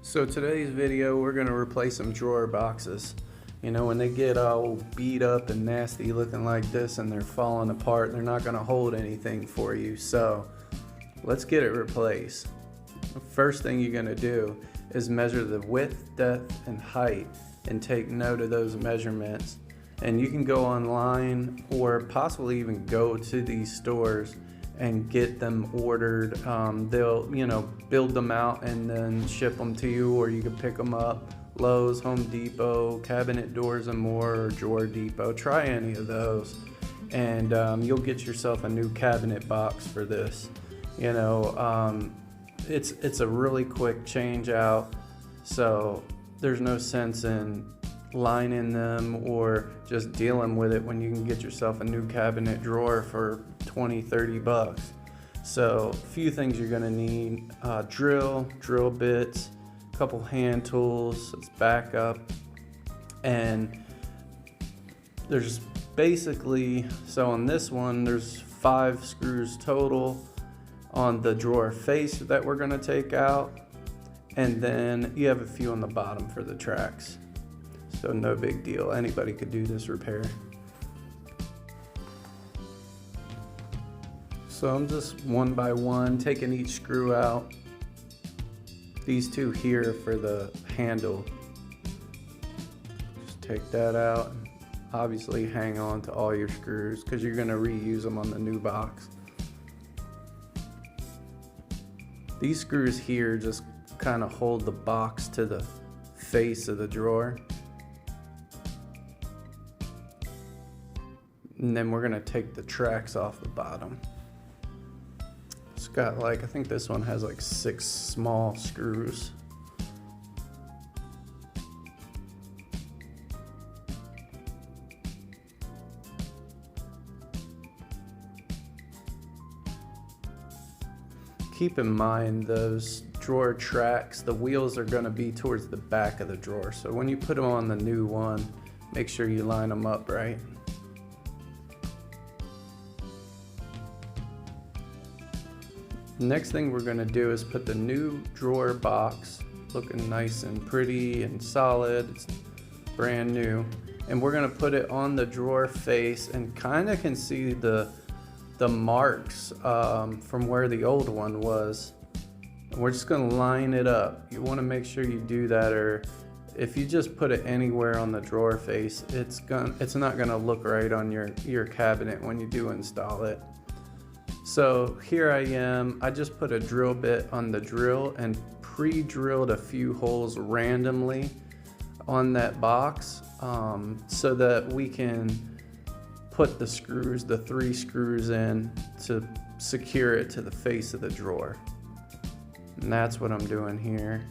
So today's video, we're going to replace some drawer boxes. You know, when they get all beat up and nasty looking like this and they're falling apart, they're not going to hold anything for you. So let's get it replaced. The first thing you're going to do is measure the width, depth, and height and take note of those measurements. And you can go online or possibly even go to these stores and get them ordered. They'll, build them out and then ship them to you, or you can pick them up. Lowe's, Home Depot, Cabinet Doors and More, or Drawer Depot. Try any of those, and you'll get yourself a new cabinet box for this. It's a really quick change out, so there's no sense in lining them or just dealing with it when you can get yourself a new cabinet drawer for 20-30 bucks. So a few things you're going to need: drill bits, a couple hand tools, it's backup, and there's basically, so on this one there's 5 screws total on the drawer face that we're going to take out, and then you have a few on the bottom for the tracks. So no big deal, anybody could do this repair. So I'm just one by one taking each screw out. These two here for the handle. Just take that out. Obviously hang on to all your screws because you're going to reuse them on the new box. These screws here just kind of hold the box to the face of the drawer. And then we're going to take the tracks off the bottom. It's got I think this one has 6 small screws. Keep in mind those drawer tracks, the wheels are going to be towards the back of the drawer. So when you put them on the new one, make sure you line them up right. Next thing we're going to do is put the new drawer box, looking nice and pretty and solid, it's brand new, and we're going to put it on the drawer face, and kind of can see the marks from where the old one was. And we're just going to line it up. You want to make sure you do that, or if you just put it anywhere on the drawer face, it's not going to look right on your cabinet when you do install it. So here I am, I just put a drill bit on the drill and pre-drilled a few holes randomly on that box so that we can put the screws, the 3 screws in to secure it to the face of the drawer. And that's what I'm doing here.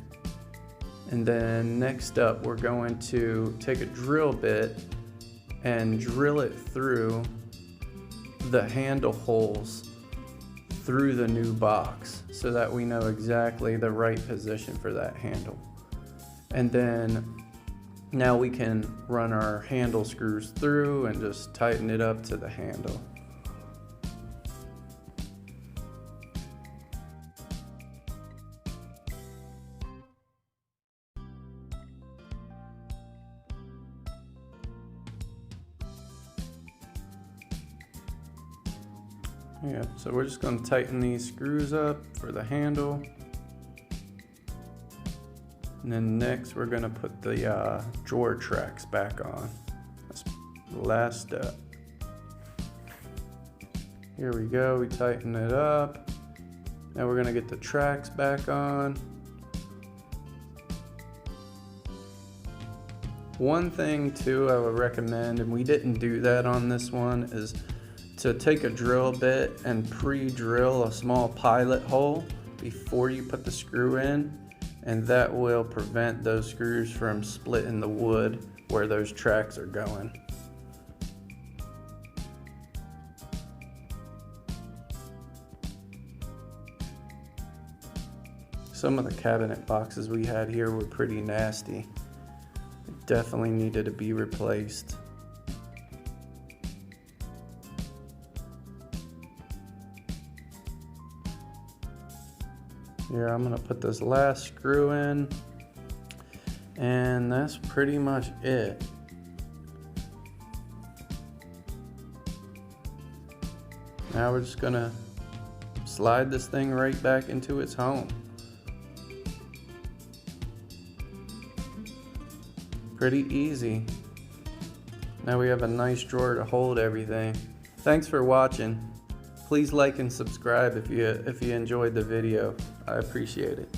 And then next up, we're going to take a drill bit and drill it through the handle holes through the new box so that we know exactly the right position for that handle. And then now we can run our handle screws through and just tighten it up to the handle. Yeah, so we're just going to tighten these screws up for the handle. And then next we're going to put the drawer tracks back on. That's the last step. Here we go, we tighten it up. Now we're going to get the tracks back on. One thing too I would recommend, and we didn't do that on this one, is to take a drill bit and pre-drill a small pilot hole before you put the screw in, and that will prevent those screws from splitting the wood where those tracks are going. Some of the cabinet boxes we had here were pretty nasty. They definitely needed to be replaced. Here, I'm going to put this last screw in And that's pretty much it. Now we're just gonna slide this thing right back into its home. Pretty easy. Now we have a nice drawer to hold everything. Thanks for watching. Please like and subscribe if you enjoyed the video. I appreciate it.